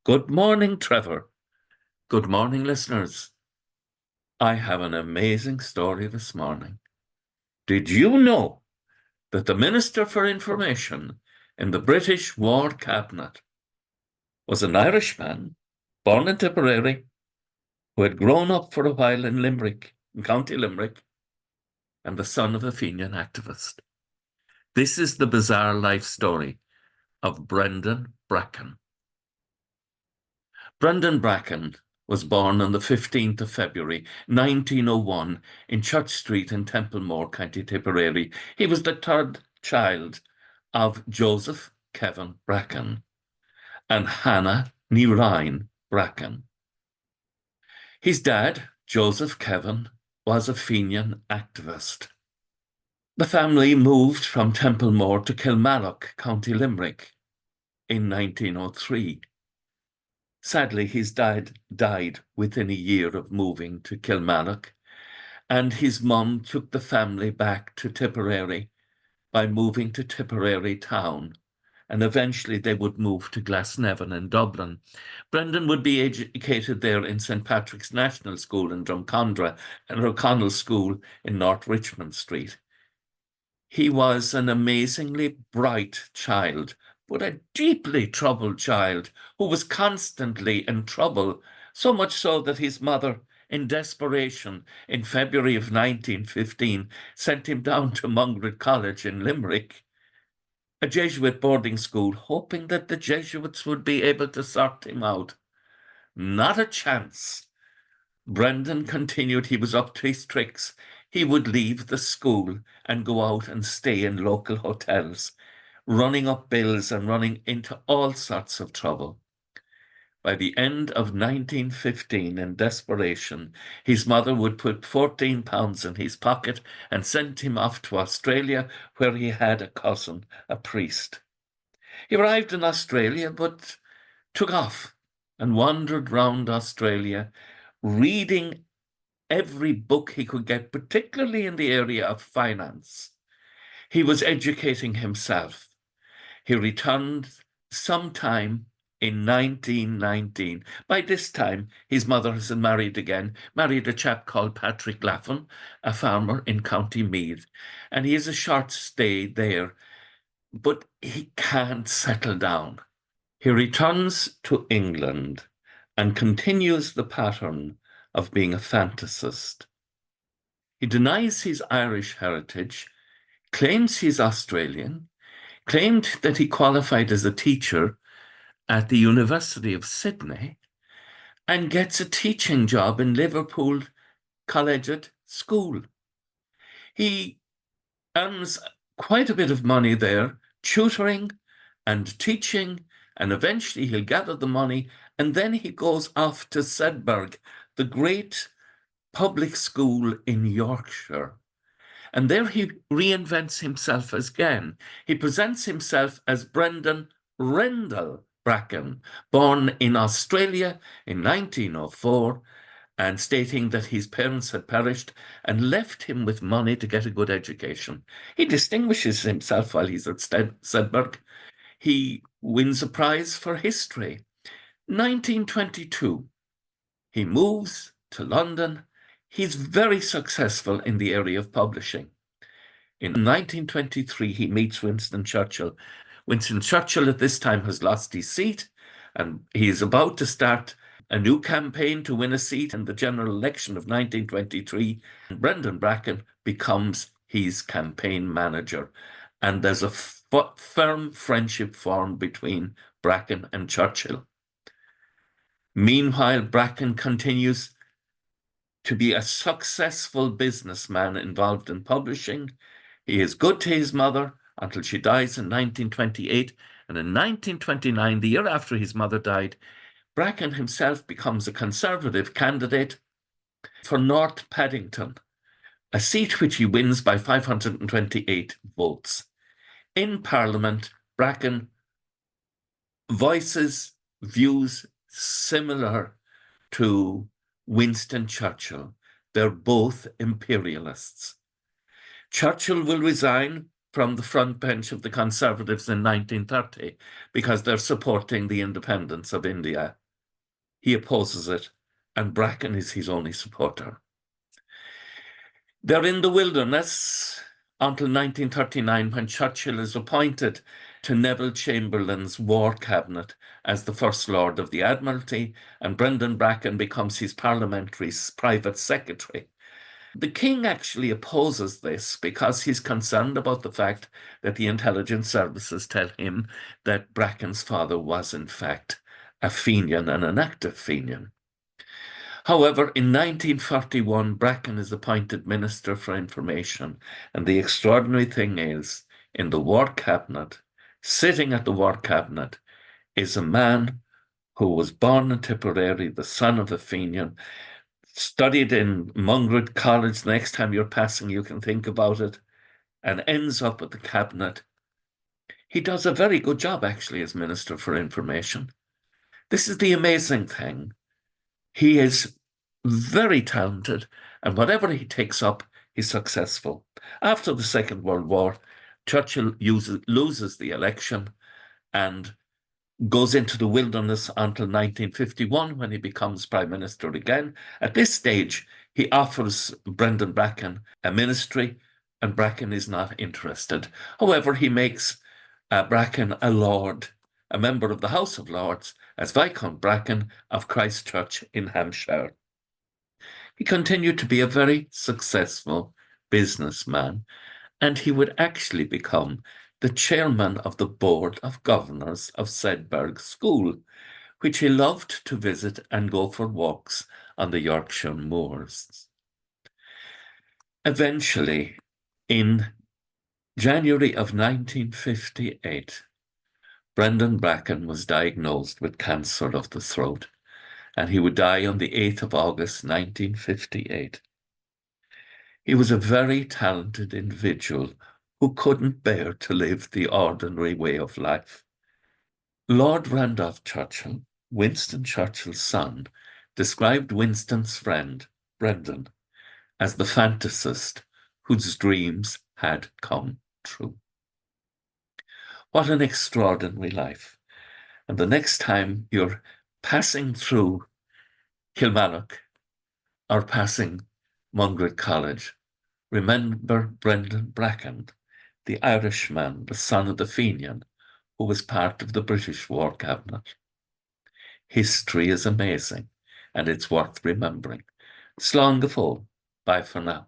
Good morning, Trevor. Good morning, listeners. I have an amazing story this morning. Did you know that the Minister for Information in the British War Cabinet was an Irishman born in Tipperary who had grown up for a while in Limerick, in County Limerick, and the son of a Fenian activist? This is the bizarre life story of Brendan Bracken. Brendan Bracken was born on the 15th of February 1901 in Church Street in Templemore, County Tipperary. He was the third child of Joseph Kevin Bracken and Hannah Nirine Bracken. His dad, Joseph Kevin, was a Fenian activist. The family moved from Templemore to Kilmallock, County Limerick, in 1903. Sadly, his dad died within a year of moving to Kilmallock, and his mum took the family back to Tipperary by moving to Tipperary town, and eventually they would move to Glasnevin in Dublin. Brendan would be educated there in St. Patrick's National School in Drumcondra and O'Connell School in North Richmond Street. He was an amazingly bright child, but a deeply troubled child who was constantly in trouble, so much so that his mother, in desperation, in February of 1915, sent him down to Mungret College in Limerick, a Jesuit boarding school, hoping that the Jesuits would be able to sort him out. Not a chance. Brendan continued he was up to his tricks. He would leave the school and go out and stay in local hotels, running up bills and running into all sorts of trouble. By the end of 1915, in desperation, his mother would put £14 in his pocket and sent him off to Australia, where he had a cousin, a priest. He arrived in Australia, but took off and wandered round Australia, reading every book he could get, particularly in the area of finance. He was educating himself. He returned sometime in 1919. By this time, his mother has married again, married a chap called Patrick Laffin, a farmer in County Meath, and he has a short stay there, but he can't settle down. He returns to England and continues the pattern of being a fantasist. He denies his Irish heritage, claims he's Australian, claimed that he qualified as a teacher at the University of Sydney, and gets a teaching job in Liverpool Collegiate School. He earns quite a bit of money there, tutoring and teaching, and eventually he'll gather the money, and then he goes off to Sedbergh, the great public school in Yorkshire. And there he reinvents himself again. He presents himself as Brendan Rendell Bracken, born in Australia in 1904, and stating that his parents had perished and left him with money to get a good education. He distinguishes himself while he's at Sedbergh. He wins a prize for history. 1922, he moves to London. He's very successful in the area of publishing. In 1923, he meets Winston Churchill. Winston Churchill at this time has lost his seat, and he is about to start a new campaign to win a seat in the general election of 1923. And Brendan Bracken becomes his campaign manager. And there's a firm friendship formed between Bracken and Churchill. Meanwhile, Bracken continues to be a successful businessman involved in publishing. He is good to his mother until she dies in 1928. And in 1929, the year after his mother died, Bracken himself becomes a Conservative candidate for North Paddington, a seat which he wins by 528 votes. In Parliament, Bracken voices views similar to Winston Churchill. They're both imperialists. Churchill will resign from the front bench of the Conservatives in 1930 because they're supporting the independence of India. He opposes it, and Bracken is his only supporter. They're in the wilderness until 1939, when Churchill is appointed to Neville Chamberlain's War Cabinet as the First Lord of the Admiralty, and Brendan Bracken becomes his parliamentary private secretary. The king actually opposes this because he's concerned about the fact that the intelligence services tell him that Bracken's father was, in fact, a Fenian and an active Fenian. However, in 1941, Bracken is appointed Minister for Information, and the extraordinary thing is, in the War Cabinet, sitting at the War Cabinet, is a man who was born in Tipperary, the son of a Fenian, studied in Mungrid College. The next time you're passing, you can think about it, and ends up at the cabinet. He does a very good job, actually, as Minister for Information. This is the amazing thing. He is very talented, and whatever he takes up, he's successful. After the Second World War, Churchill loses the election and goes into the wilderness until 1951, when he becomes Prime Minister again. At this stage, he offers Brendan Bracken a ministry, and Bracken is not interested. However, he makes Bracken a Lord, a member of the House of Lords, as Viscount Bracken of Christchurch in Hampshire. He continued to be a very successful businessman, and he would actually become the chairman of the Board of Governors of Sedbergh School, which he loved to visit and go for walks on the Yorkshire moors. Eventually, in January of 1958, Brendan Bracken was diagnosed with cancer of the throat, and he would die on the 8th of August, 1958. He was a very talented individual who couldn't bear to live the ordinary way of life. Lord Randolph Churchill, Winston Churchill's son, described Winston's friend, Brendan, as the fantasist whose dreams had come true. What an extraordinary life. And the next time you're passing through Kilmallock or passing Mungrid College, remember Brendan Bracken, the Irishman, the son of the Fenian, who was part of the British War Cabinet. History is amazing, and it's worth remembering. Slán go fóill. Bye for now.